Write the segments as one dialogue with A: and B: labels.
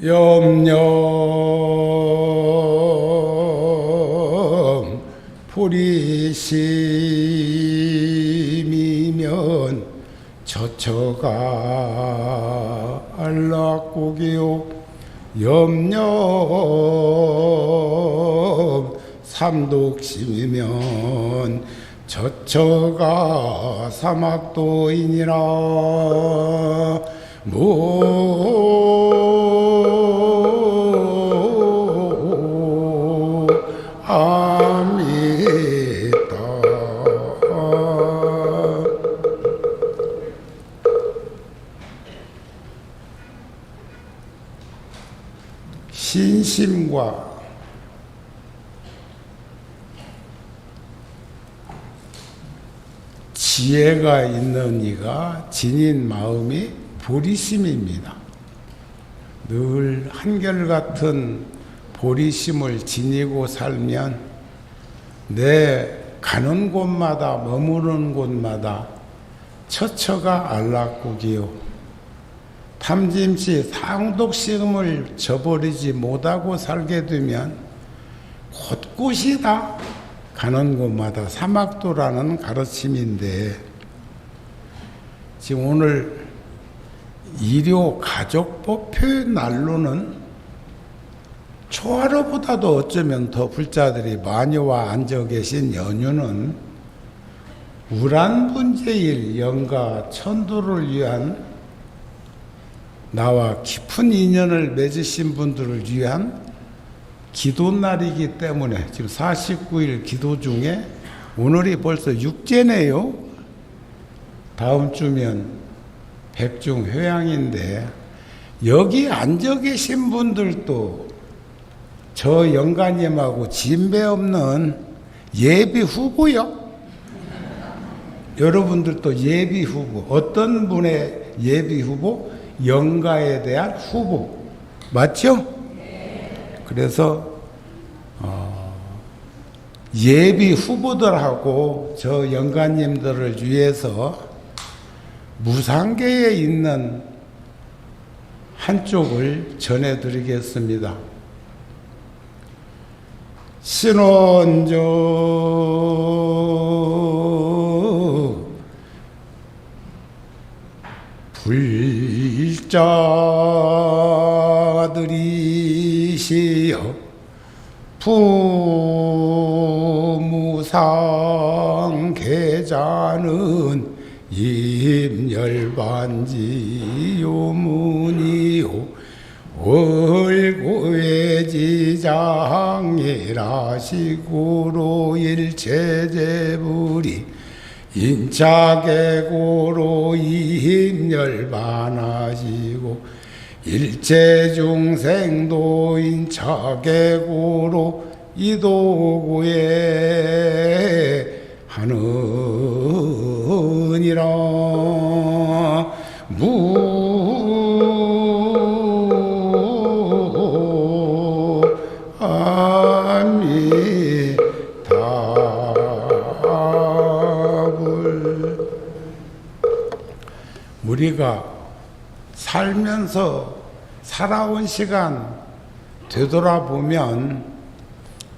A: 염려 불이심이면 처처가 안락국이요 염려 삼독심이면 처처가 사막도이니라. 아미다. 신심과 지혜가 있는 이가 지닌 마음이 보리심입니다. 늘 한결같은 보리심을 지니고 살면 내 가는 곳마다 머무르는 곳마다 처처가 안락국이요 탐짐시 상독심을 저버리지 못하고 살게 되면 곳곳이 다 가는 곳마다 사막도라는 가르침인데, 지금 오늘 일요가족법표의 날로는 초하루보다도 어쩌면 더 불자들이 많이 와 앉아 계신 연유는 우란분재일 영가 천도를 위한, 나와 깊은 인연을 맺으신 분들을 위한 기도날이기 때문에 지금 49일 기도 중에 오늘이 벌써 6제네요. 다음 주면 백중회양인데, 여기 앉아 계신 분들도 저 영가님하고 진배 없는 예비 후보요. 여러분들도 예비 후보. 어떤 분의 예비 후보? 영가에 대한 후보. 맞죠? 그래서 예비 후보들하고 저 영가님들을 위해서 무상계에 있는 한쪽을 전해드리겠습니다. 신원조 불자들이시여 부무상 계자는 임열반지 요문이요 월고의 지장이라시고로 일체제불이 인차계고로 임열반하시고 일체중생도 인차계고로 이도구에 하느니라. 우리가 살면서 살아온 시간 되돌아보면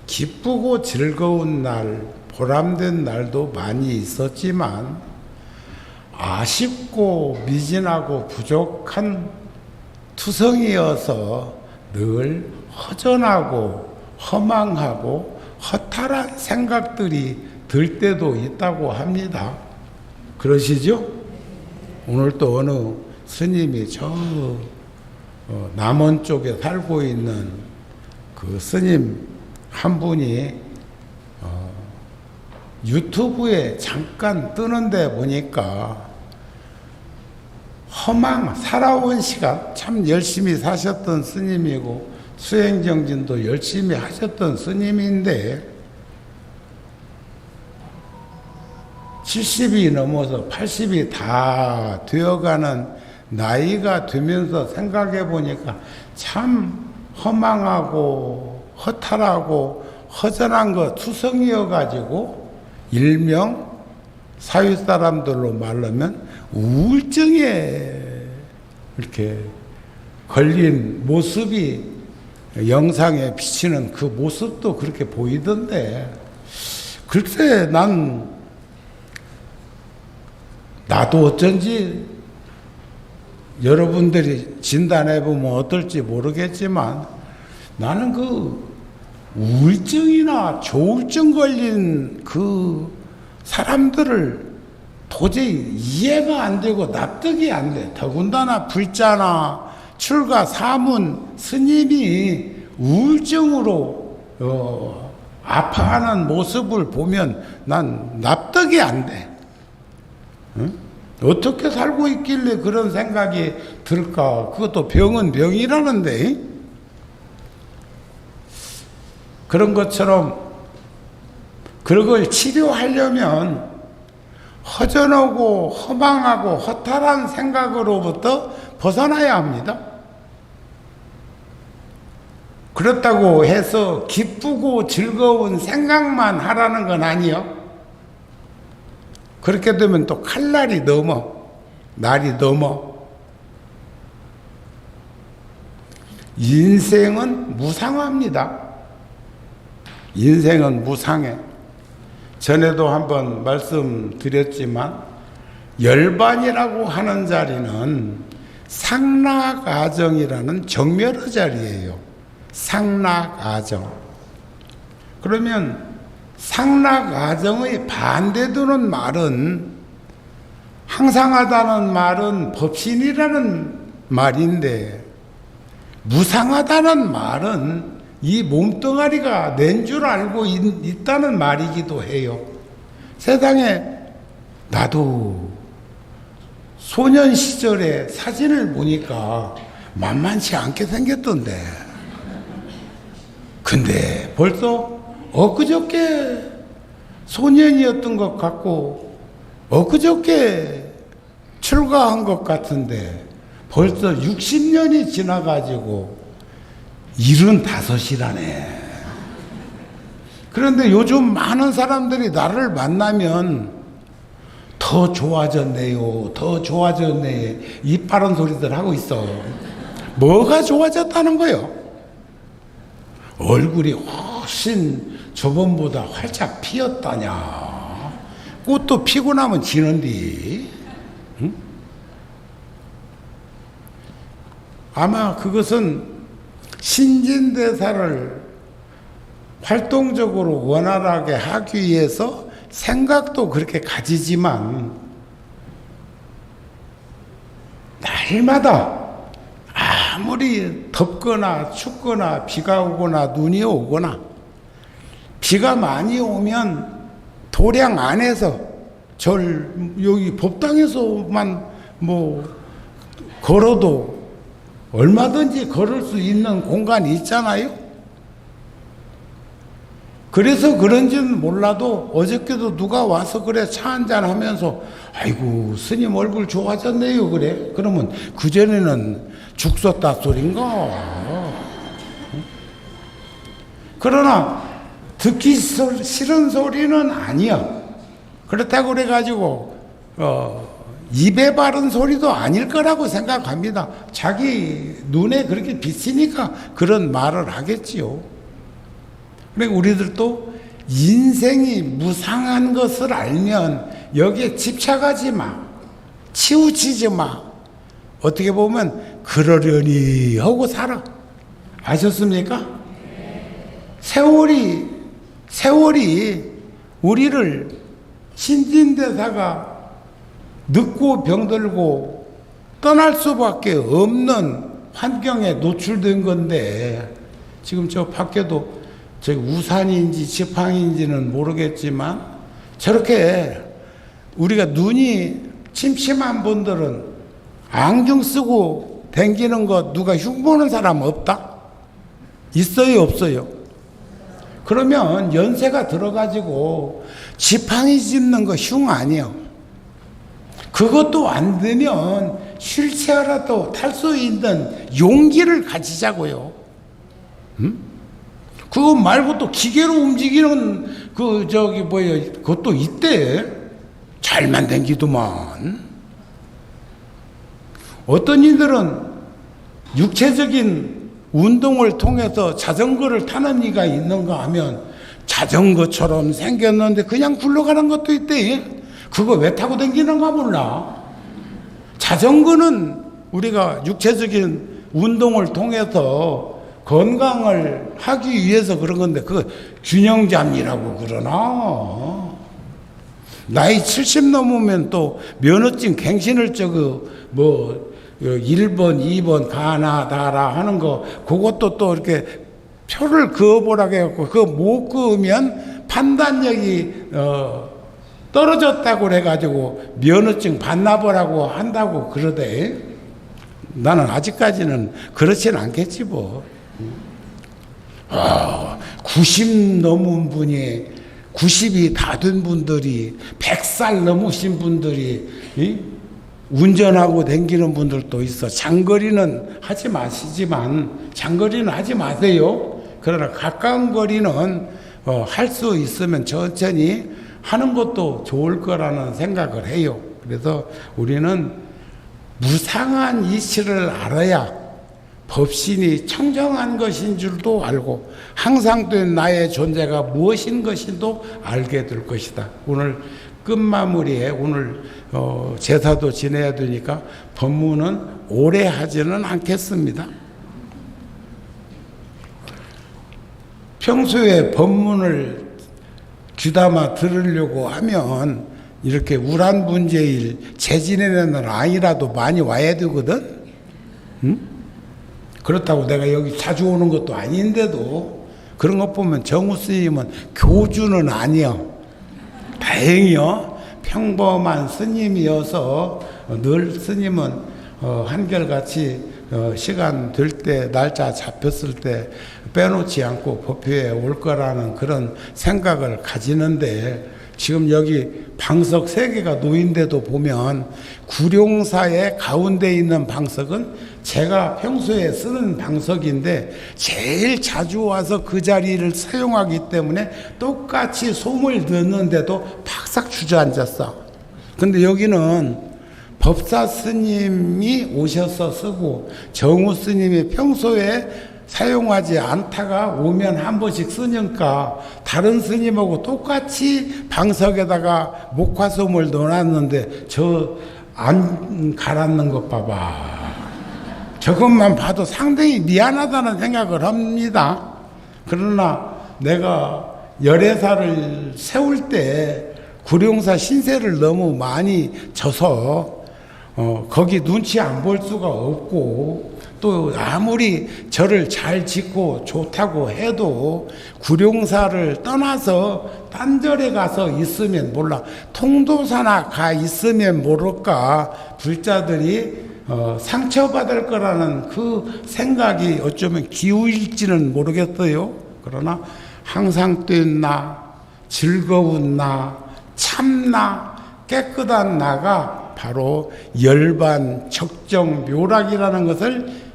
A: 기쁘고 즐거운 날, 보람된 날도 많이 있었지만 아쉽고 미진하고 부족한 투성이어서 늘 허전하고 허망하고 허탈한 생각들이 들 때도 있다고 합니다. 그러시죠? 오늘 또 어느 스님이 저 남원 쪽에 살고 있는 그 스님 한 분이 유튜브에 잠깐 뜨는데 보니까 살아온 시간 참 열심히 사셨던 스님이고 수행정진도 열심히 하셨던 스님인데 70이 넘어서 80이 다 되어가는 나이가 되면서 생각해 보니까 참 허망하고 허탈하고 허전한 거 투성이어 가지고 일명 사회 사람들로 말하면 우울증에 이렇게 걸린 모습이 영상에 비치는 그 모습도 그렇게 보이던데, 글쎄 나도 어쩐지 여러분들이 진단해보면 어떨지 모르겠지만 나는 그 우울증이나 조울증 걸린 그 사람들을 도저히 이해가 안 되고 납득이 안 돼. 더군다나 불자나 출가 사문 스님이 우울증으로 아파하는 모습을 보면 난 납득이 안 돼. 응? 어떻게 살고 있길래 그런 생각이 들까? 그것도 병은 병이라는데. 그런 것처럼 그걸 치료하려면 허전하고 허망하고 허탈한 생각으로부터 벗어나야 합니다. 그렇다고 해서 기쁘고 즐거운 생각만 하라는 건 아니요. 그렇게 되면 또 칼날이 넘어, 날이 넘어. 인생은 무상합니다. 인생은 무상해. 전에도 한번 말씀드렸지만 열반이라고 하는 자리는 상락아정이라는 정멸의 자리예요. 상락아정. 그러면 상락아정의 반대되는 말은, 항상하다는 말은 법신이라는 말인데, 무상하다는 말은 이 몸뚱아리가 낸 줄 알고 있다는 말이기도 해요. 세상에 나도 소년 시절에 사진을 보니까 만만치 않게 생겼던데, 근데 벌써 엊그저께 소년이었던 것 같고 엊그저께 출가한 것 같은데 벌써 60년이 지나가지고 75이라네. 그런데 요즘 많은 사람들이 나를 만나면 더 좋아졌네요, 더 좋아졌네, 이빠른 소리들 하고 있어. 뭐가 좋아졌다는 거요? 얼굴이 훨씬 저번보다 활짝 피었다냐. 꽃도 피고 나면 지는디. 응? 아마 그것은 신진대사를 활동적으로 원활하게 하기 위해서 생각도 그렇게 가지지만, 날마다 아무리 덥거나 춥거나 비가 오거나 눈이 오거나, 비가 많이 오면 도량 안에서 여기 법당에서만 걸어도 얼마든지 걸을 수 있는 공간이 있잖아요. 그래서 그런지는 몰라도 어저께도 누가 와서 그래 차 한잔 하면서 아이고 스님 얼굴 좋아졌네요 그래. 그러면 그전에는 죽 썼다 소린가. 그러나 듣기 싫은 소리는 아니야. 그렇다고 그래가지고 입에 바른 소리도 아닐 거라고 생각합니다. 자기 눈에 그렇게 비치니까 그런 말을 하겠지요. 그러니까 우리들도 인생이 무상한 것을 알면 여기에 집착하지 마, 치우치지 마. 어떻게 보면 그러려니 하고 살아. 아셨습니까? 세월이 우리를 신진대사가 늙고 병들고 떠날 수밖에 없는 환경에 노출된 건데, 지금 저 밖에도 저 우산인지 지팡이인지는 모르겠지만 저렇게 우리가 눈이 침침한 분들은 안경 쓰고 다니는 거 누가 흉보는 사람 없다? 있어요, 없어요? 그러면 연세가 들어가지고 지팡이 짚는 거 흉 아니에요. 그것도 안 되면 휠체어라도 탈 수 있는 용기를 가지자고요. 그거 말고 또 기계로 움직이는 그것도 있대. 잘만 댕기더만. 어떤 이들은 육체적인 운동을 통해서 자전거를 타는 이가 있는가 하면 자전거처럼 생겼는데 그냥 굴러가는 것도 있대. 그거 왜 타고 다니는가 몰라. 자전거는 우리가 육체적인 운동을 통해서 건강을 하기 위해서 그런 건데 그거 균형잡이라고 그러나. 나이 70 넘으면 또 면허증 갱신을 1번, 2번 가나다라 하는 거 그것도 또 이렇게 표를 그어보라고 해갖고 그거 못 그으면 판단력이 떨어졌다고 그래가지고 면허증 반납하라고 한다고 그러대. 나는 아직까지는 그렇진 않겠지 뭐. 90 넘은 분이 90이 다 된 분들이 100살 넘으신 분들이 운전하고 다니는 분들도 있어. 장거리는 하지 마시지만 장거리는 하지 마세요. 그러나 가까운 거리는 할 수 있으면 천천히 하는 것도 좋을 거라는 생각을 해요. 그래서 우리는 무상한 이치를 알아야 법신이 청정한 것인 줄도 알고 항상 된 나의 존재가 무엇인 것인도 알게 될 것이다. 오늘 끝마무리에 오늘 제사도 지내야 되니까 법문은 오래 하지는 않겠습니다. 평소에 법문을 귀담아 들으려고 하면 이렇게 우란분제일 재지내는 아니라도 많이 와야 되거든. 응? 그렇다고 내가 여기 자주 오는 것도 아닌데도 그런 것 보면 정우 스님은 교주는 아니요. 다행히요. 평범한 스님이어서 늘 스님은 한결같이 시간 될 때 날짜 잡혔을 때 빼놓지 않고 법회에 올 거라는 그런 생각을 가지는데 지금 여기 방석 3개가 놓인데도 보면 구룡사의 가운데 있는 방석은 제가 평소에 쓰는 방석인데 제일 자주 와서 그 자리를 사용하기 때문에 똑같이 솜을 넣는데도 팍싹 주저앉았어. 근데 여기는 법사 스님이 오셔서 쓰고 정우 스님이 평소에 사용하지 않다가 오면 한 번씩 쓰니까 다른 스님하고 똑같이 방석에다가 목화솜을 넣어놨는데 저 안 갈았는 것 봐봐. 저것만 봐도 상당히 미안하다는 생각을 합니다. 그러나 내가 열애사를 세울 때 구룡사 신세를 너무 많이 져서 거기 눈치 안 볼 수가 없고 또 아무리 절을 잘 짓고 좋다고 해도 구룡사를 떠나서 딴 절에 가서 있으면 몰라. 통도사나 가 있으면 모를까 불자들이 상처받을 거라는 그 생각이 어쩌면 기우일지는 모르겠어요. 그러나 항상 된 나, 즐거운 나, 참나, 깨끗한 나가 바로 열반 적정 묘락이라는 것을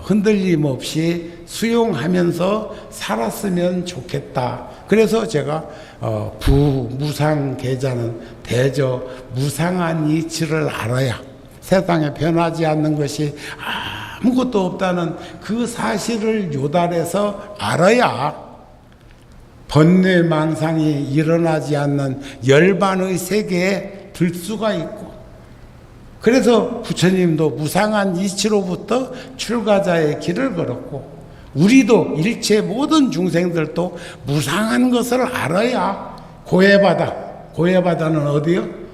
A: 흔들림 없이 수용하면서 살았으면 좋겠다. 그래서 제가 부무상계자는 대저 무상한 이치를 알아야 세상에 변하지 않는 것이 아무것도 없다는 그 사실을 요달해서 알아야 번뇌망상이 일어나지 않는 열반의 세계에 들 수가 있고 그래서 부처님도 무상한 이치로부터 출가자의 길을 걸었고 우리도 일체 모든 중생들도 무상한 것을 알아야 고해바다는 어디요?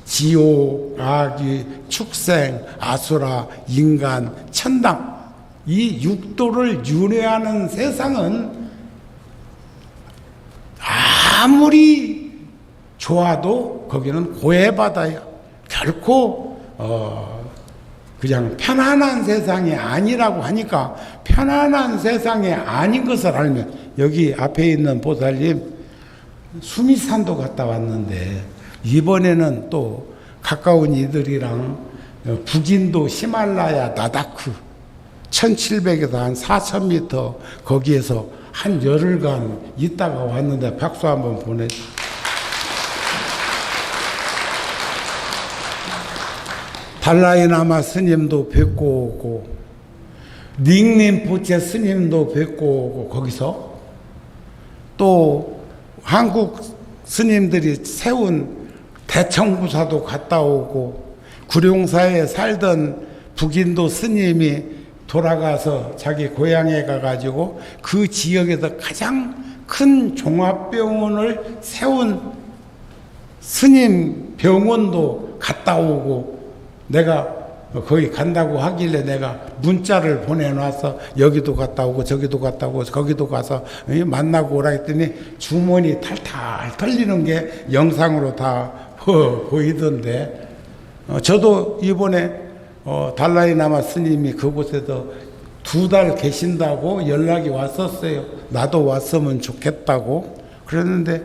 A: 지옥, 아귀, 축생, 아수라, 인간, 천당 이 육도를 윤회하는 세상은 아무리 좋아도 거기는 고해바다야. 결코 그냥 편안한 세상이 아니라고 하니까 편안한 세상이 아닌 것을 알면 여기 앞에 있는 보살님 수미산도 갔다 왔는데 이번에는 또 가까운 이들이랑 북인도 히말라야 나다크 1700에서 한 4000m 거기에서 한 열흘간 있다가 왔는데 박수 한번 보내주세요. 달라이나마 스님도 뵙고 오고 닉림포체 스님도 뵙고 오고 거기서 또 한국 스님들이 세운 대청부사도 갔다 오고 구룡사에 살던 북인도 스님이 돌아가서 자기 고향에 가가지고 그 지역에서 가장 큰 종합병원을 세운 스님 병원도 갔다 오고 내가 거기 간다고 하길래 내가 문자를 보내놔서 여기도 갔다 오고 저기도 갔다 오고 거기도 가서 만나고 오라 했더니 주머니 탈탈 털리는 게 영상으로 다 보이던데 저도 이번에 달라이라마 스님이 그곳에서 2달 계신다고 연락이 왔었어요. 나도 왔으면 좋겠다고 그랬는데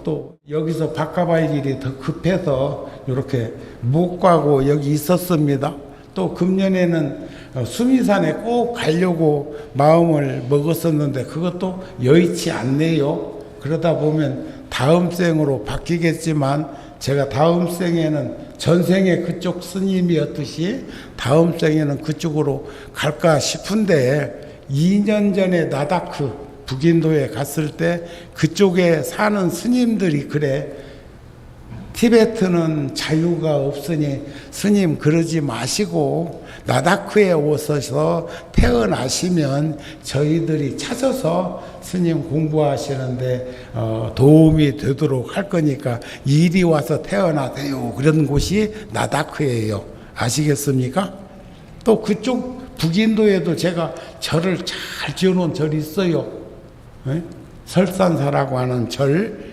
A: 또 여기서 바꿔봐야 일이 더 급해서 이렇게 못 가고 여기 있었습니다. 또 금년에는 수미산에 꼭 가려고 마음을 먹었었는데 그것도 여의치 않네요. 그러다 보면 다음 생으로 바뀌겠지만 제가 다음 생에는 전생에 그쪽 스님이었듯이 다음 생에는 그쪽으로 갈까 싶은데 2년 전에 나다크 북인도에 갔을 때 그쪽에 사는 스님들이 그래 티베트는 자유가 없으니 스님 그러지 마시고 나다크에 오셔서 태어나시면 저희들이 찾아서 스님 공부하시는데 도움이 되도록 할 거니까 이리 와서 태어나세요. 그런 곳이 나다크예요. 아시겠습니까? 또 그쪽 북인도에도 제가 절을 잘 지어놓은 절이 있어요. 설산사라고 하는 절,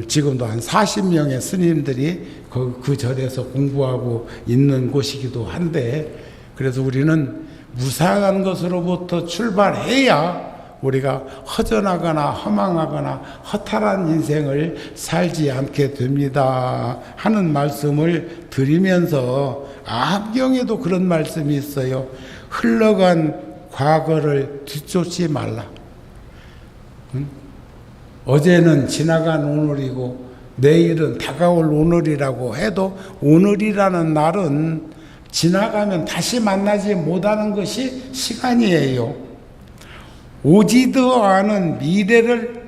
A: 지금도 한 40명의 스님들이 그 절에서 공부하고 있는 곳이기도 한데 그래서 우리는 무상한 것으로부터 출발해야 우리가 허전하거나 허망하거나 허탈한 인생을 살지 않게 됩니다 하는 말씀을 드리면서 암경에도 그런 말씀이 있어요. 흘러간 과거를 뒤쫓지 말라. 어제는 지나간 오늘이고 내일은 다가올 오늘이라고 해도 오늘이라는 날은 지나가면 다시 만나지 못하는 것이 시간이에요. 오지도 않은 미래를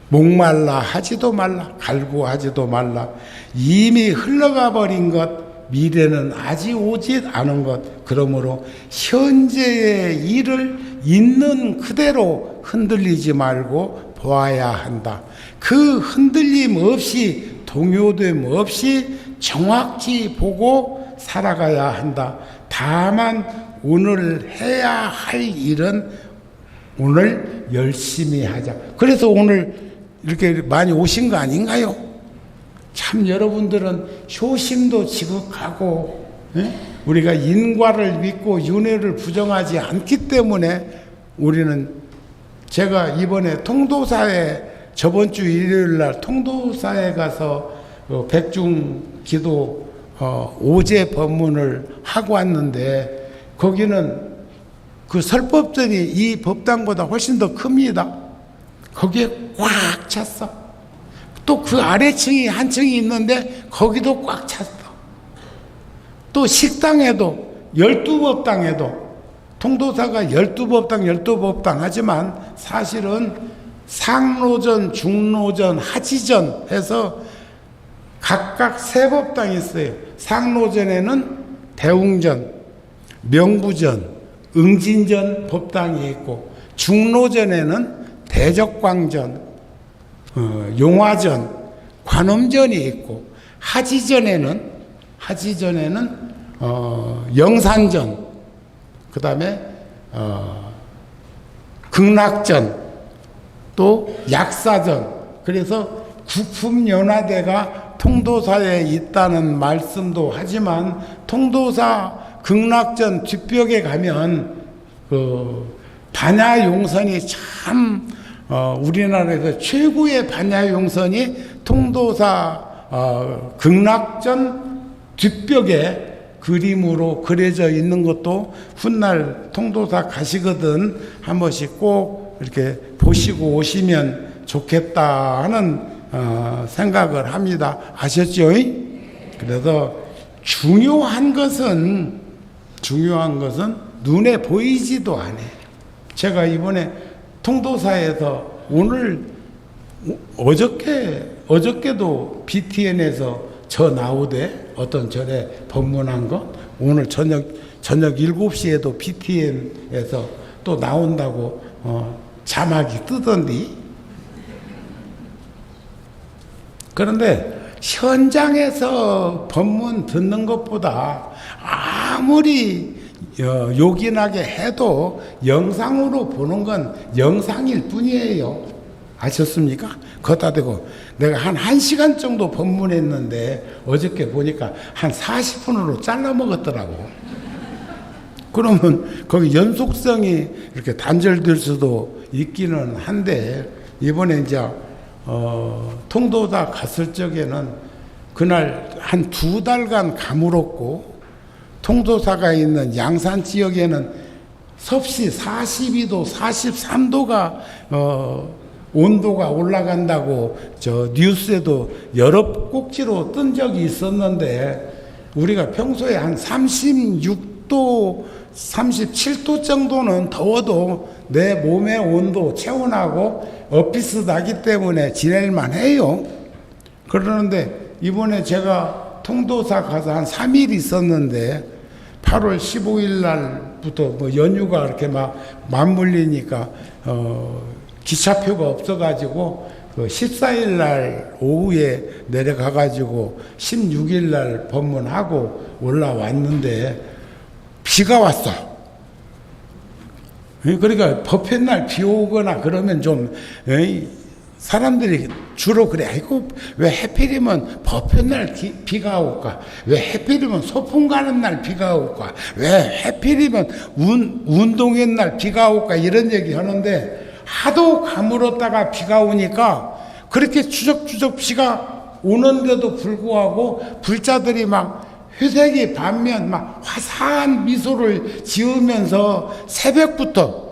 A: 목말라 하지도 말라, 갈구하지도 말라. 이미 흘러가 버린 것, 미래는 아직 오지 않은 것. 그러므로 현재의 일을 있는 그대로 흔들리지 말고 보아야 한다. 그 흔들림 없이 동요됨 없이 정확히 보고 살아가야 한다. 다만 오늘 해야 할 일은 오늘 열심히 하자. 그래서 오늘 이렇게 많이 오신 거 아닌가요? 참 여러분들은 효심도 지극하고 우리가 인과를 믿고 윤회를 부정하지 않기 때문에 우리는 제가 이번에 통도사에 저번 주 일요일 날 통도사에 가서 백중기도 오제 법문을 하고 왔는데 거기는 그 설법전이 이 법당보다 훨씬 더 큽니다. 거기에 꽉 찼어. 또 그 아래층이 한 층이 있는데 거기도 꽉 찼어. 또 식당에도 12법당에도 통도사가 12법당 12법당 하지만 사실은 상로전, 중로전, 하지전 해서 각각 3법당이 있어요. 상로전에는 대웅전, 명부전, 응진전 법당이 있고 중로전에는 대적광전, 용화전, 관음전이 있고 하지전에는 영산전, 그 다음에 극락전, 또 약사전. 그래서 국품연화대가 통도사에 있다는 말씀도 하지만 통도사 극락전 뒷벽에 가면 그 반야용선이 참 우리나라에서 최고의 반야용선이 통도사 극락전 뒷벽에 그림으로 그려져 있는 것도 훗날 통도사 가시거든 한 번씩 꼭 이렇게 보시고 오시면 좋겠다 하는 생각을 합니다. 아셨죠? 그래서 중요한 것은 눈에 보이지도 않아. 제가 이번에 통도사에서 오늘 어저께도 BTN에서 저 나오대. 어떤 절에 법문한 거. 오늘 저녁 7시에도 BTN에서 또 나온다고 자막이 뜨던디. 그런데 현장에서 법문 듣는 것보다 아무리 요긴하게 해도 영상으로 보는 건 영상일 뿐이에요. 아셨습니까? 걷다 대고 내가 한 1시간 정도 법문했는데 어저께 보니까 한 40분으로 잘라 먹었더라고. 그러면 거기 연속성이 이렇게 단절될 수도 있기는 한데, 이번에 이제 통도사 갔을 적에는 그날 한 2달간 가물었고, 통도사가 있는 양산 지역에는 섭씨 42도, 43도가 온도가 올라간다고 저 뉴스에도 여러 꼭지로 뜬 적이 있었는데, 우리가 평소에 한 36도, 37도 정도는 더워도 내 몸의 온도, 체온하고 엇비슷하기 때문에 지낼만 해요. 그러는데 이번에 제가 통도사 가서 한 3일 있었는데 8월 15일 날부터 뭐 연휴가 이렇게 막 맞물리니까 기차표가 없어가지고 그 14일 날 오후에 내려가가지고 16일 날 법문하고 올라왔는데 비가 왔어. 그러니까 법회 날 비 오거나 그러면 좀 사람들이 주로 그래. 아이고 왜 하필이면 법회 날 비가 올까? 왜 하필이면 소풍 가는 날 비가 올까? 왜 하필이면 운동회 날 비가 올까? 이런 얘기 하는데, 하도 가물었다가 비가 오니까 그렇게 추적추적 비가 오는데도 불구하고 불자들이 막 회색이 반면 막 화사한 미소를 지으면서 새벽부터,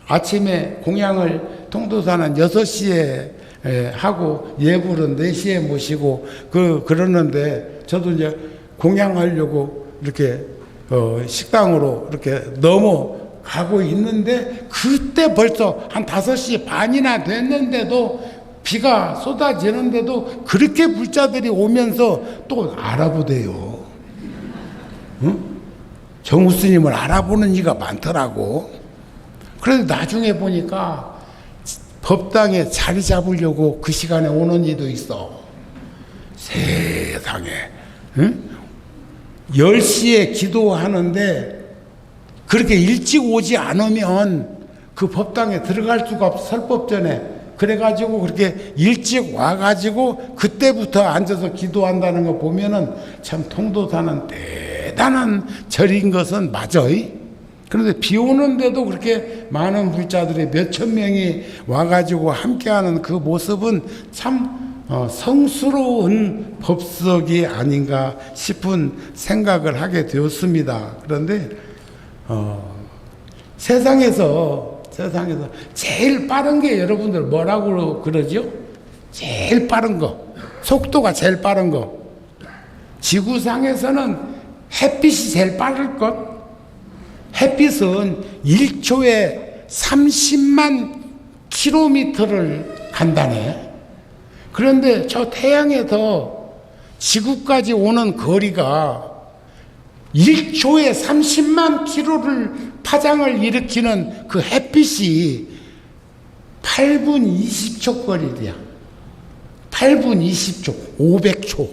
A: 아침에 공양을 통도사는 6시에 하고 예불은 4시에 모시고 그러는데, 저도 이제 공양하려고 이렇게 식당으로 이렇게 넘어가고 있는데, 그때 벌써 한 5시 반이나 됐는데도 비가 쏟아지는데도 그렇게 불자들이 오면서 또 알아보대요. 응? 정우 스님을 알아보는 이가 많더라고. 그래서 나중에 보니까 법당에 자리 잡으려고 그 시간에 오는 이도 있어. 세상에. 응? 10시에 기도하는데 그렇게 일찍 오지 않으면 그 법당에 들어갈 수가 없어. 설법 전에. 그래가지고 그렇게 일찍 와가지고 그때부터 앉아서 기도한다는 거 보면은 참 통도사는 대단한 절인 것은 맞아요. 그런데 비 오는데도 그렇게 많은 불자들이 몇천 명이 와가지고 함께하는 그 모습은 참 성스러운 법석이 아닌가 싶은 생각을 하게 되었습니다. 그런데 세상에서 제일 빠른 게 여러분들 뭐라고 그러죠? 제일 빠른 거, 속도가 제일 빠른 거. 지구상에서는 햇빛이 제일 빠를 것. 햇빛은 1초에 30만 킬로미터를 간다네. 그런데 저 태양에서 지구까지 오는 거리가 1초에 30만 킬로를 파장을 일으키는 그 햇빛이 8분 20초 거리야. 8분 20초, 500초.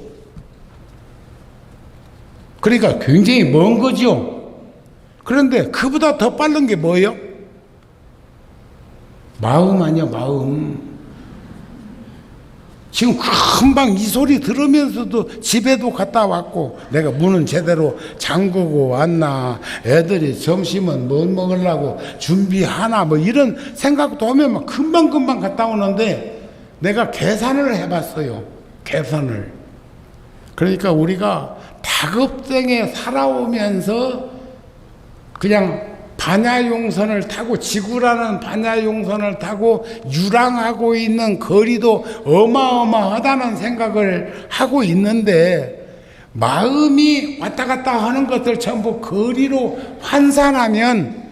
A: 그러니까 굉장히 먼 거죠. 그런데 그보다 더 빠른 게 뭐예요? 마음 아니야, 마음. 지금 금방 이 소리 들으면서도 집에도 갔다 왔고, 내가 문은 제대로 잠그고 왔나, 애들이 점심은 뭘 먹으려고 준비하나, 뭐 이런 생각도 하면 막 금방금방 갔다 오는데, 내가 계산을 해봤어요. 계산을. 그러니까 우리가 다급생에 살아오면서 그냥 반야용선을 타고, 지구라는 반야용선을 타고 유랑하고 있는 거리도 어마어마하다는 생각을 하고 있는데, 마음이 왔다 갔다 하는 것들 전부 거리로 환산하면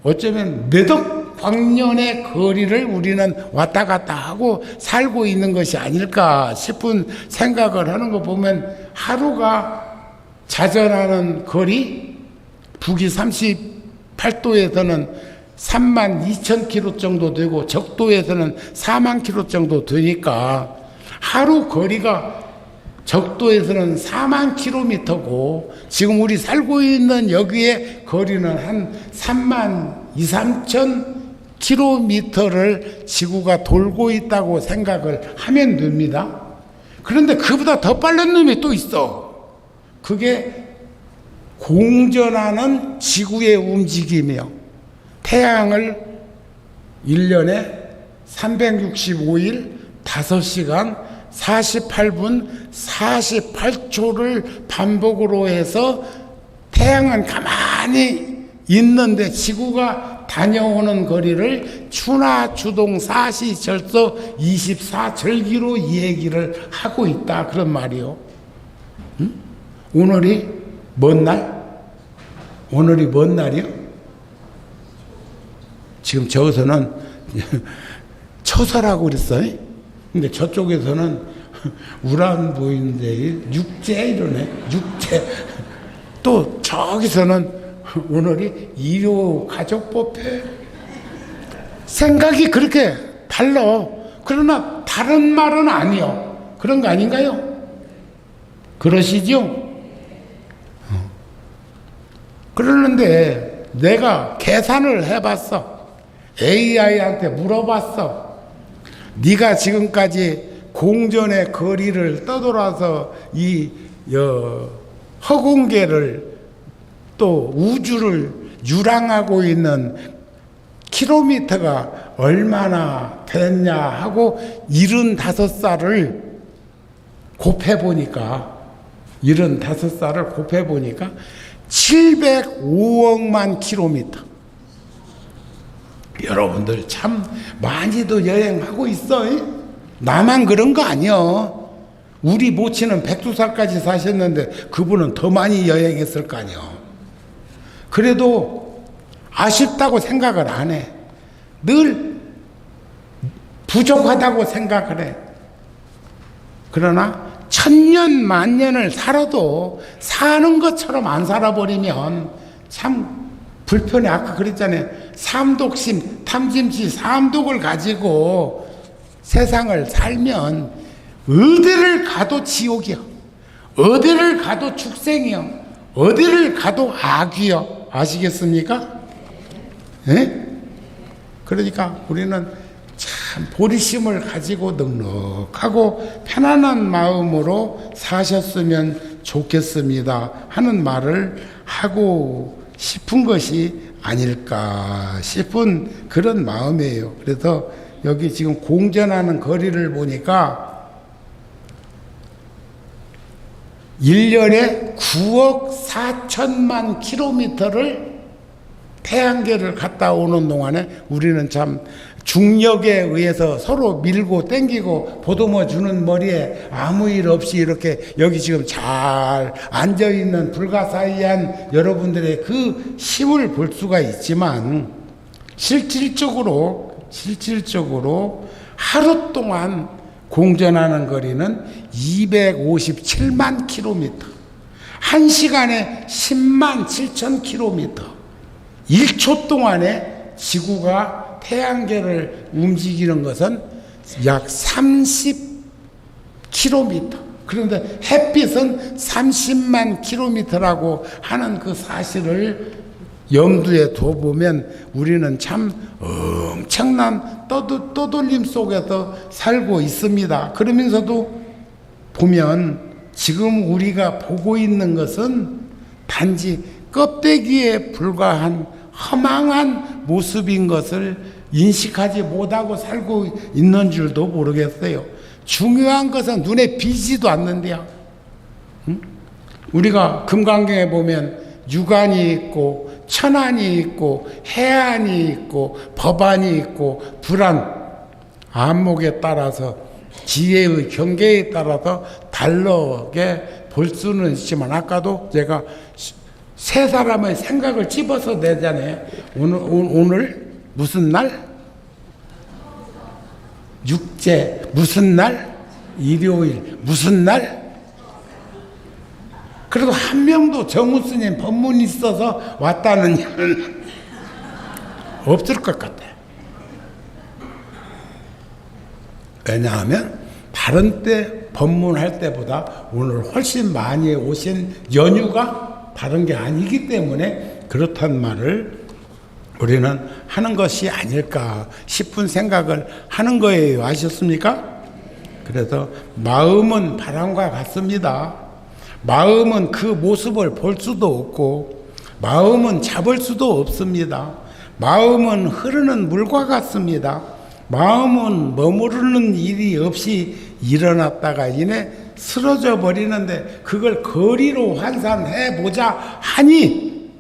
A: 어쩌면 몇억 광년의 거리를 우리는 왔다 갔다 하고 살고 있는 것이 아닐까 싶은 생각을 하는 거 보면 하루가 자전하는 거리 북위 38도에서는 32,000km 정도 되고 적도에서는 40,000km 정도 되니까 하루 거리가 적도에서는 40,000km고 지금 우리 살고 있는 여기의 거리는 한 33,000km를 지구가 돌고 있다고 생각을 하면 됩니다. 그런데 그보다 더 빠른 놈이 또 있어. 그게 공전하는 지구의 움직임이요. 태양을 1년에 365일 5시간 48분 48초를 반복으로 해서 태양은 가만히 있는데 지구가 다녀오는 거리를 추나 추동 사시 절서 24절기로 이 얘기를 하고 있다 그런 말이요. 응? 오늘이 뭔 날? 오늘이 뭔 날이요? 지금 저기서는 처서라고 그랬어요. 근데 저쪽에서는 우란 보이는데 육제 이러네. 육제. 또 저기서는 오늘이 일요 가족법회. 생각이 그렇게 달라. 그러나 다른 말은 아니요. 그런 거 아닌가요? 그러시죠? 그러는데 내가 계산을 해봤어. AI한테 물어봤어. 네가 지금까지 공전의 거리를 떠돌아서 이 허공계를 또 우주를 유랑하고 있는 킬로미터가 얼마나 됐냐 하고 75살을 곱해보니까 75살을 곱해보니까 705억만 킬로미터. 여러분들 참 많이도 여행하고 있어. 나만 그런 거 아니야. 우리 모친은 102살까지 사셨는데 그분은 더 많이 여행했을 거 아니야. 그래도 아쉽다고 생각을 안 해. 늘 부족하다고 생각을 해. 그러나 천년 만년을 살아도 사는 것처럼 안 살아버리면 참 불편해. 아까 그랬잖아요. 삼독심, 탐심치, 삼독을 가지고 세상을 살면 어디를 가도 지옥이요. 어디를 가도 축생이요. 어디를 가도 악이요. 아시겠습니까? 예? 그러니까 우리는 참 보리심을 가지고 넉넉하고 편안한 마음으로 사셨으면 좋겠습니다 하는 말을 하고 싶은 것이 아닐까 싶은 그런 마음이에요. 그래서 여기 지금 공전하는 거리를 보니까 1년에 9억 4천만 킬로미터를 태양계를 갔다 오는 동안에 우리는 참 중력에 의해서 서로 밀고 땡기고 보듬어 주는 머리에 아무 일 없이 이렇게 여기 지금 잘 앉아있는 불가사의한 여러분들의 그 힘을 볼 수가 있지만 실질적으로 하루 동안 공전하는 거리는 257만 킬로미터, 1시간에 10만 7천 킬로미터, 1초 동안에 지구가 태양계를 움직이는 것은 약 30km. 그런데 햇빛은 30만 킬로미터라고 하는 그 사실을 염두에 둬보면 우리는 참 엄청난 떠돌림 속에서 살고 있습니다. 그러면서도 보면 지금 우리가 보고 있는 것은 단지 껍데기에 불과한 허망한 모습인 것을 인식하지 못하고 살고 있는 줄도 모르겠어요. 중요한 것은 눈에 비지도 않는데요. 응? 우리가 금강경에 보면 유관이 있고 천안이 있고 해안이 있고 법안이 있고 불안, 안목에 따라서 지혜의 경계에 따라서 다르게 볼 수는 있지만 아까도 제가 세 사람의 생각을 집어서 내자네. 오늘 무슨 날? 육제 무슨 날? 일요일 무슨 날? 그래도 한 명도 정우 스님 법문이 있어서 왔다는 일은 없을 것 같아요. 왜냐하면 다른 때 법문할 때보다 오늘 훨씬 많이 오신 연유가 다른 게 아니기 때문에 그렇단 말을 우리는 하는 것이 아닐까 싶은 생각을 하는 거예요. 아셨습니까? 그래서 마음은 바람과 같습니다. 마음은 그 모습을 볼 수도 없고 마음은 잡을 수도 없습니다. 마음은 흐르는 물과 같습니다. 마음은 머무르는 일이 없이 일어났다가 이내 쓰러져 버리는데 그걸 거리로 환산해 보자 하니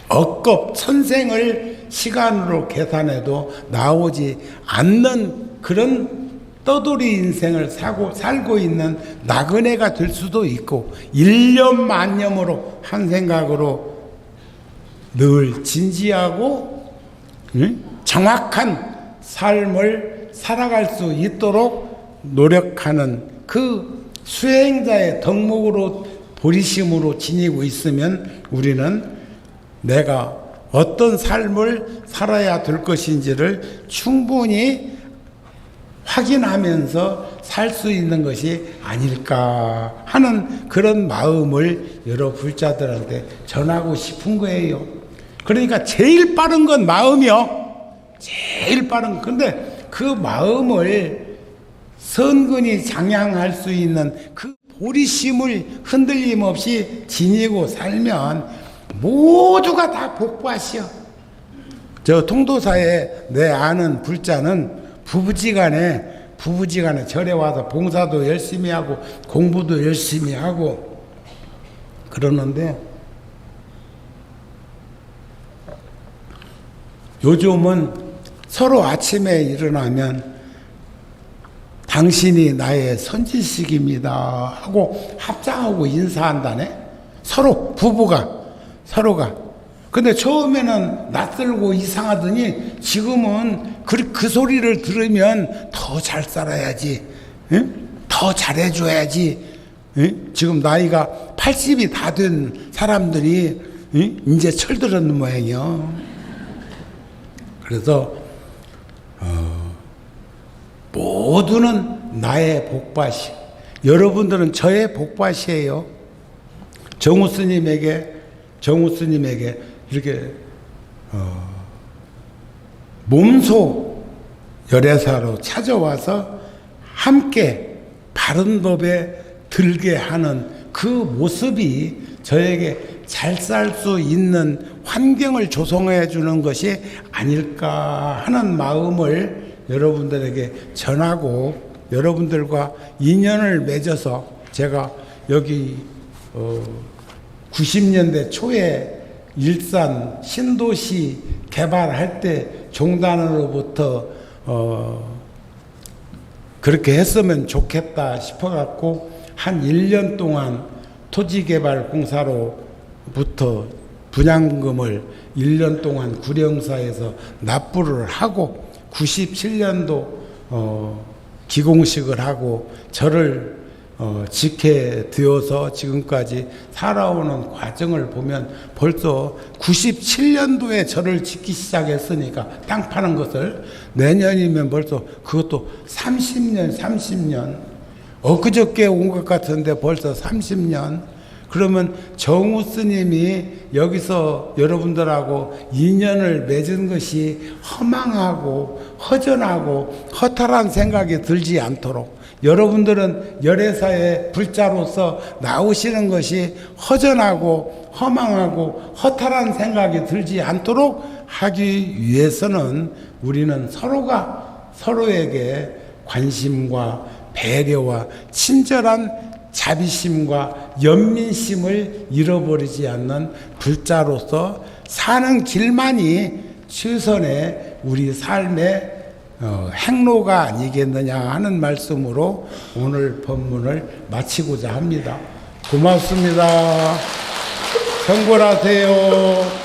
A: 억겁 천생을 시간으로 계산해도 나오지 않는 그런 떠돌이 인생을 살고 있는 나그네가 될 수도 있고 일념만념으로 한 생각으로 늘 진지하고 정확한 삶을 살아갈 수 있도록 노력하는 그 수행자의 덕목으로 보리심으로 지니고 있으면 우리는 내가 어떤 삶을 살아야 될 것인지를 충분히 확인하면서 살 수 있는 것이 아닐까 하는 그런 마음을 여러 불자들한테 전하고 싶은 거예요. 그러니까 제일 빠른 건 마음이요. 제일 빠른 거. 근데 그 마음을 선근히 장양할 수 있는 그 보리심을 흔들림 없이 지니고 살면 모두가 다 복받이요. 저 통도사에 내 아는 불자는 부부지간에 절에 와서 봉사도 열심히 하고 공부도 열심히 하고 그러는데 요즘은 서로 아침에 일어나면 당신이 나의 선지식입니다 하고 합장하고 인사한다네. 서로가. 근데 처음에는 낯설고 이상하더니 지금은 그 소리를 들으면 더 잘 살아야지, 응? 더 잘해줘야지. 응? 지금 나이가 80이 다 된 사람들이 응? 이제 철들었는 모양이요. 그래서 모두는 나의 복받이, 여러분들은 저의 복받이에요. 정우 스님에게 이렇게 몸소 열애사로 찾아와서 함께 바른 법에 들게 하는 그 모습이 저에게 잘 살 수 있는 환경을 조성해 주는 것이 아닐까 하는 마음을 여러분들에게 전하고 여러분들과 인연을 맺어서 제가 여기 90년대 초에 일산 신도시 개발할 때 종단으로부터 그렇게 했으면 좋겠다 싶어갖고 한 1년 동안 토지개발공사로부터 분양금을 1년 동안 구령사에서 납부를 하고 97년도 기공식을 하고 저를 지게 되어서 지금까지 살아오는 과정을 보면 벌써 97년도에 저를 짓기 시작했으니까 땅 파는 것을 내년이면 벌써 그것도 30년 엊그저께 온 것 같은데 벌써 30년. 그러면 정우 스님이 여기서 여러분들하고 인연을 맺은 것이 허망하고 허전하고 허탈한 생각이 들지 않도록 여러분들은 열애사의 불자로서 나오시는 것이 허전하고 허망하고 허탈한 생각이 들지 않도록 하기 위해서는 우리는 서로가 서로에게 관심과 배려와 친절한 자비심과 연민심을 잃어버리지 않는 불자로서 사는 길만이 최선의 우리 삶의 행로가 아니겠느냐 하는 말씀으로 오늘 법문을 마치고자 합니다. 고맙습니다. 성골하세요.